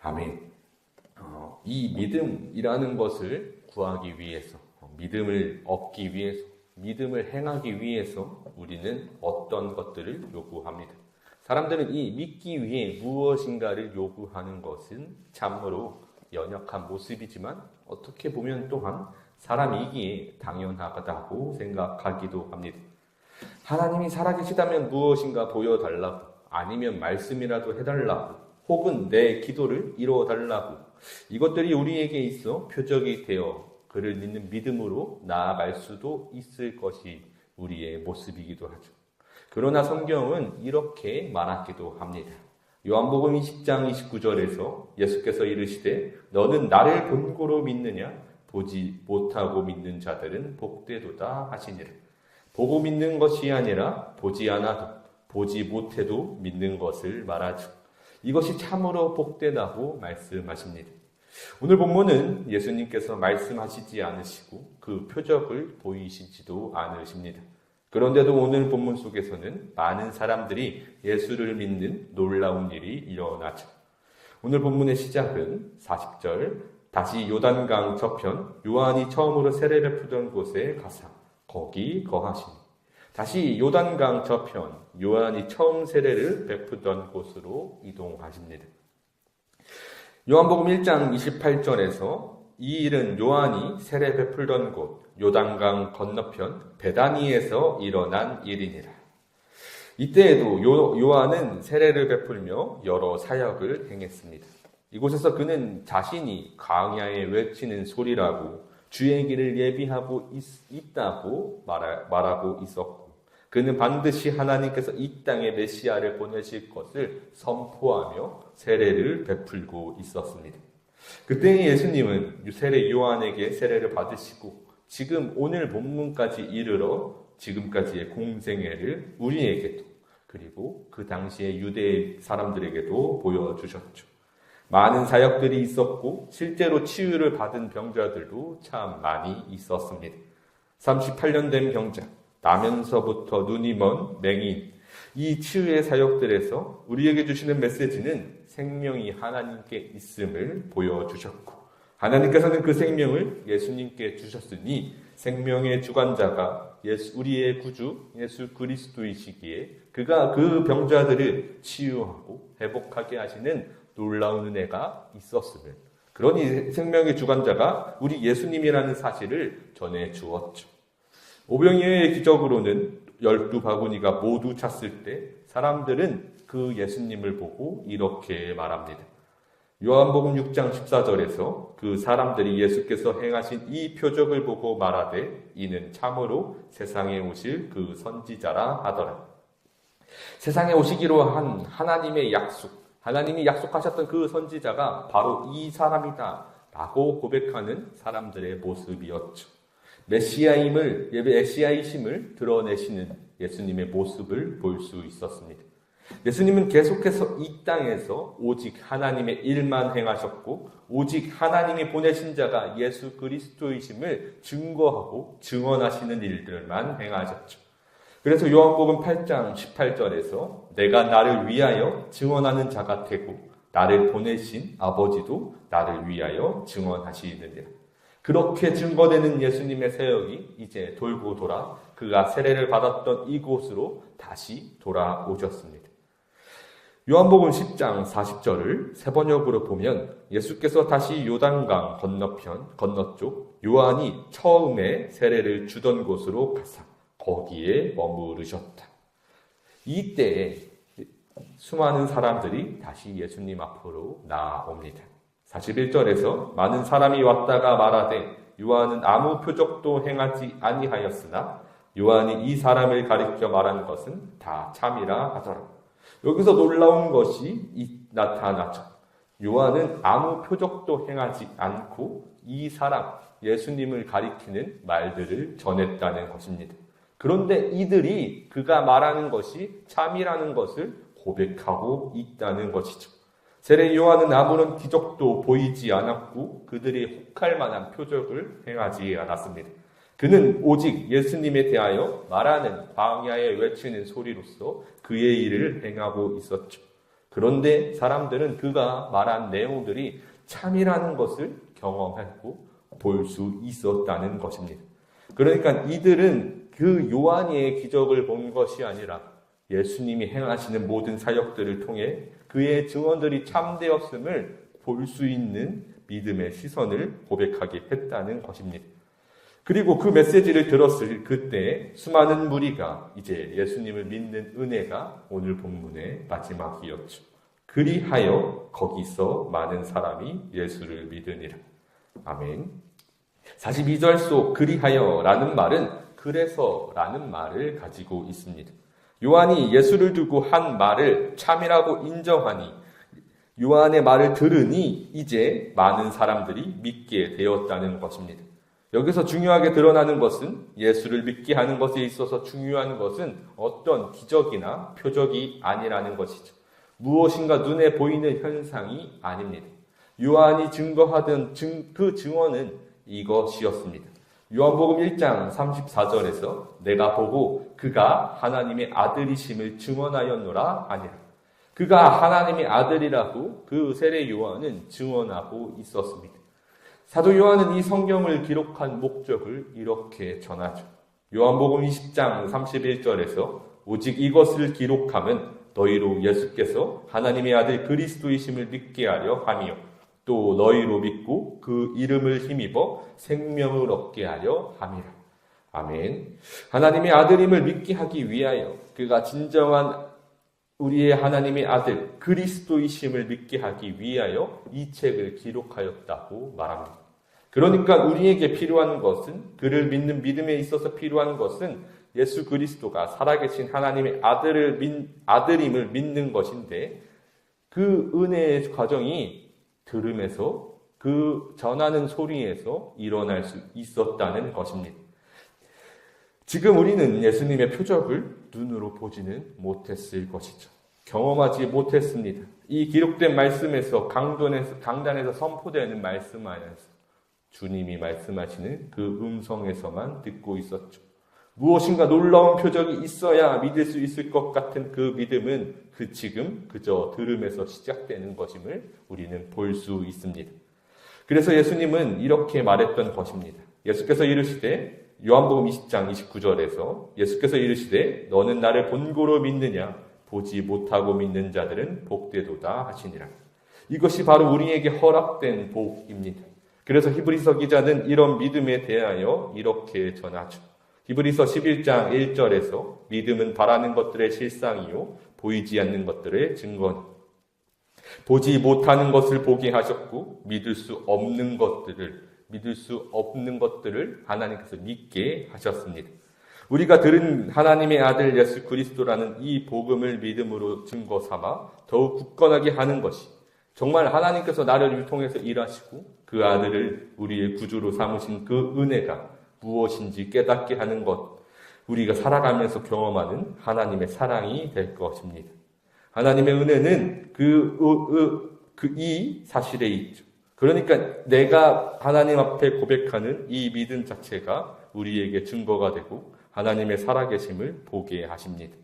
아멘. 이 믿음이라는 것을 구하기 위해서, 믿음을 얻기 위해서, 믿음을 행하기 위해서 우리는 어떤 것들을 요구합니다. 사람들은 이 믿기 위해 무엇인가를 요구하는 것은 참으로 연약한 모습이지만 어떻게 보면 또한 사람이기에 당연하다고 생각하기도 합니다. 하나님이 살아계시다면 무엇인가 보여달라고, 아니면 말씀이라도 해달라고, 혹은 내 기도를 이루어달라고, 이것들이 우리에게 있어 표적이 되어 그를 믿는 믿음으로 나아갈 수도 있을 것이 우리의 모습이기도 하죠. 그러나 성경은 이렇게 말하기도 합니다. 요한복음 20장 29절에서 예수께서 이르시되 너는 나를 본고로 믿느냐? 보지 못하고 믿는 자들은 복되도다 하시니라. 보고 믿는 것이 아니라 보지 않아도, 보지 못해도 믿는 것을 말하죠. 이것이 참으로 복되다고 말씀하십니다. 오늘 본문은 예수님께서 말씀하시지 않으시고 그 표적을 보이시지도 않으십니다. 그런데도 오늘 본문 속에서는 많은 사람들이 예수를 믿는 놀라운 일이 일어나죠. 오늘 본문의 시작은 40절, 다시 요단강 저편 요한이 처음으로 세례 베푸던 곳에 가사 거기 거하시니. 다시 요단강 저편 요한이 처음 세례를 베푸던 곳으로 이동하십니다. 요한복음 1장 28절에서 이 일은 요한이 세례 베풀던 곳 요단강 건너편 베다니에서 일어난 일이니라. 이때에도 요한은 세례를 베풀며 여러 사역을 행했습니다. 이곳에서 그는 자신이 광야에 외치는 소리라고 주의 길을 예비하고 있다고 말하고 있었고, 그는 반드시 하나님께서 이 땅에 메시아를 보내실 것을 선포하며 세례를 베풀고 있었습니다. 그때 예수님은 세례 요한에게 세례를 받으시고 지금 오늘 본문까지 이르러 지금까지의 공생애를 우리에게도, 그리고 그 당시의 유대 사람들에게도 보여주셨죠. 많은 사역들이 있었고 실제로 치유를 받은 병자들도 참 많이 있었습니다. 38년 된 병자, 나면서부터 눈이 먼 맹인, 이 치유의 사역들에서 우리에게 주시는 메시지는 생명이 하나님께 있음을 보여주셨고, 하나님께서는 그 생명을 예수님께 주셨으니 생명의 주관자가 우리의 구주 예수 그리스도이시기에 그가 그 병자들을 치유하고 회복하게 하시는 놀라운 은혜가 있었음을, 그러니 생명의 주관자가 우리 예수님이라는 사실을 전해 주었죠. 오병이어의 기적으로는 12바구니가 모두 찼을 때 사람들은 그 예수님을 보고 이렇게 말합니다. 요한복음 6장 14절에서 그 사람들이 예수께서 행하신 이 표적을 보고 말하되 이는 참으로 세상에 오실 그 선지자라 하더라. 세상에 오시기로 한 하나님의 약속, 하나님이 약속하셨던 그 선지자가 바로 이 사람이다 라고 고백하는 사람들의 모습이었죠. 메시아이심을 드러내시는 예수님의 모습을 볼 수 있었습니다. 예수님은 계속해서 이 땅에서 오직 하나님의 일만 행하셨고 오직 하나님이 보내신 자가 예수 그리스도이심을 증거하고 증언하시는 일들만 행하셨죠. 그래서 요한복음 8장 18절에서 내가 나를 위하여 증언하는 자가 되고 나를 보내신 아버지도 나를 위하여 증언하시느니라. 그렇게 증거되는 예수님의 사역이 이제 돌고 돌아 그가 세례를 받았던 이곳으로 다시 돌아오셨습니다. 요한복음 10장 40절을 세번역으로 보면 예수께서 다시 요단강 건너쪽 요한이 처음에 세례를 주던 곳으로 가사 거기에 머무르셨다. 이때에 수많은 사람들이 다시 예수님 앞으로 나아옵니다. 41절에서 많은 사람이 왔다가 말하되 요한은 아무 표적도 행하지 아니하였으나 요한이 이 사람을 가리켜 말한 것은 다 참이라 하더라. 여기서 놀라운 것이 나타나죠. 요한은 아무 표적도 행하지 않고 이 사람 예수님을 가리키는 말들을 전했다는 것입니다. 그런데 이들이 그가 말하는 것이 참이라는 것을 고백하고 있다는 것이죠. 세례 요한은 아무런 기적도 보이지 않았고 그들이 혹할 만한 표적을 행하지 않았습니다. 그는 오직 예수님에 대하여 말하는 광야에 외치는 소리로서 그의 일을 행하고 있었죠. 그런데 사람들은 그가 말한 내용들이 참이라는 것을 경험하고 볼 수 있었다는 것입니다. 그러니까 이들은 그 요한의 기적을 본 것이 아니라 예수님이 행하시는 모든 사역들을 통해 그의 증언들이 참되었음을 볼 수 있는 믿음의 시선을 고백하게 했다는 것입니다. 그리고 그 메시지를 들었을 그때 수많은 무리가 이제 예수님을 믿는 은혜가 오늘 본문의 마지막이었죠. 그리하여 거기서 많은 사람이 예수를 믿으니라. 아멘. 42절 속 그리하여라는 말은 그래서라는 말을 가지고 있습니다. 요한이 예수를 두고 한 말을 참이라고 인정하니 요한의 말을 들으니 이제 많은 사람들이 믿게 되었다는 것입니다. 여기서 중요하게 드러나는 것은 예수를 믿게 하는 것에 있어서 중요한 것은 어떤 기적이나 표적이 아니라는 것이죠. 무엇인가 눈에 보이는 현상이 아닙니다. 요한이 증거하던 그 증언은 이것이었습니다. 요한복음 1장 34절에서 내가 보고 그가 하나님의 아들이심을 증언하였노라 하니라. 그가 하나님의 아들이라고 그 세례 요한은 증언하고 있었습니다. 사도 요한은 이 성경을 기록한 목적을 이렇게 전하죠. 요한복음 20장 31절에서 오직 이것을 기록함은 너희로 예수께서 하나님의 아들 그리스도이심을 믿게 하려 함이요 또 너희로 믿고 그 이름을 힘입어 생명을 얻게 하려 함이라. 아멘. 하나님의 아들임을 믿게 하기 위하여 그가 진정한 우리의 하나님의 아들 그리스도이심을 믿게 하기 위하여 이 책을 기록하였다고 말합니다. 그러니까 우리에게 필요한 것은 그를 믿는 믿음에 있어서 필요한 것은 예수 그리스도가 살아계신 하나님의 아들임을 믿는 것인데 그 은혜의 과정이 들음에서 그 전하는 소리에서 일어날 수 있었다는 것입니다. 지금 우리는 예수님의 표적을 눈으로 보지는 못했을 것이죠. 경험하지 못했습니다. 이 기록된 말씀에서 강단에서 선포되는 말씀 안에서 주님이 말씀하시는 그 음성에서만 듣고 있었죠. 무엇인가 놀라운 표적이 있어야 믿을 수 있을 것 같은 그 믿음은 지금 그저 들음에서 시작되는 것임을 우리는 볼 수 있습니다. 그래서 예수님은 이렇게 말했던 것입니다. 예수께서 이르시되 요한복음 20장 29절에서 예수께서 이르시되 너는 나를 본고로 믿느냐 보지 못하고 믿는 자들은 복되도다 하시니라. 이것이 바로 우리에게 허락된 복입니다. 그래서 히브리서 기자는 이런 믿음에 대하여 이렇게 전하죠. 히브리서 11장 1절에서 믿음은 바라는 것들의 실상이요 보이지 않는 것들의 증거니 보지 못하는 것을 보게 하셨고 믿을 수 없는 것들을 하나님께서 믿게 하셨습니다. 우리가 들은 하나님의 아들 예수 그리스도라는 이 복음을 믿음으로 증거 삼아 더욱 굳건하게 하는 것이 정말 하나님께서 나를 유통해서 일하시고 그 아들을 우리의 구주로 삼으신 그 은혜가 무엇인지 깨닫게 하는 것, 우리가 살아가면서 경험하는 하나님의 사랑이 될 것입니다. 하나님의 은혜는 이 사실에 있죠. 그러니까 내가 하나님 앞에 고백하는 이 믿음 자체가 우리에게 증거가 되고 하나님의 살아계심을 보게 하십니다.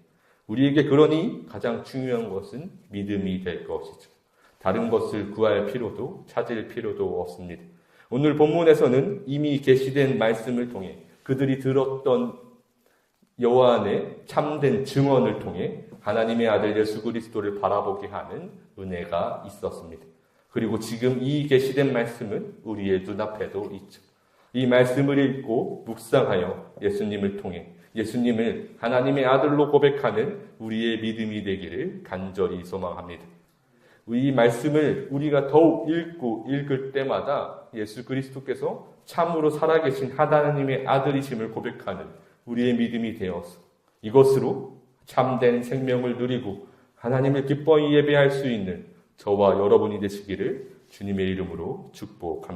우리에게 그러니 가장 중요한 것은 믿음이 될 것이죠. 다른 것을 구할 필요도 찾을 필요도 없습니다. 오늘 본문에서는 이미 계시된 말씀을 통해 그들이 들었던 요한의 참된 증언을 통해 하나님의 아들 예수 그리스도를 바라보게 하는 은혜가 있었습니다. 그리고 지금 이 계시된 말씀은 우리의 눈앞에도 있죠. 이 말씀을 읽고 묵상하여 예수님을 통해 예수님을 하나님의 아들로 고백하는 우리의 믿음이 되기를 간절히 소망합니다. 이 말씀을 우리가 더욱 읽을 때마다 예수 그리스도께서 참으로 살아계신 하나님의 아들이심을 고백하는 우리의 믿음이 되어서 이것으로 참된 생명을 누리고 하나님을 기뻐히 예배할 수 있는 저와 여러분이 되시기를 주님의 이름으로 축복합니다.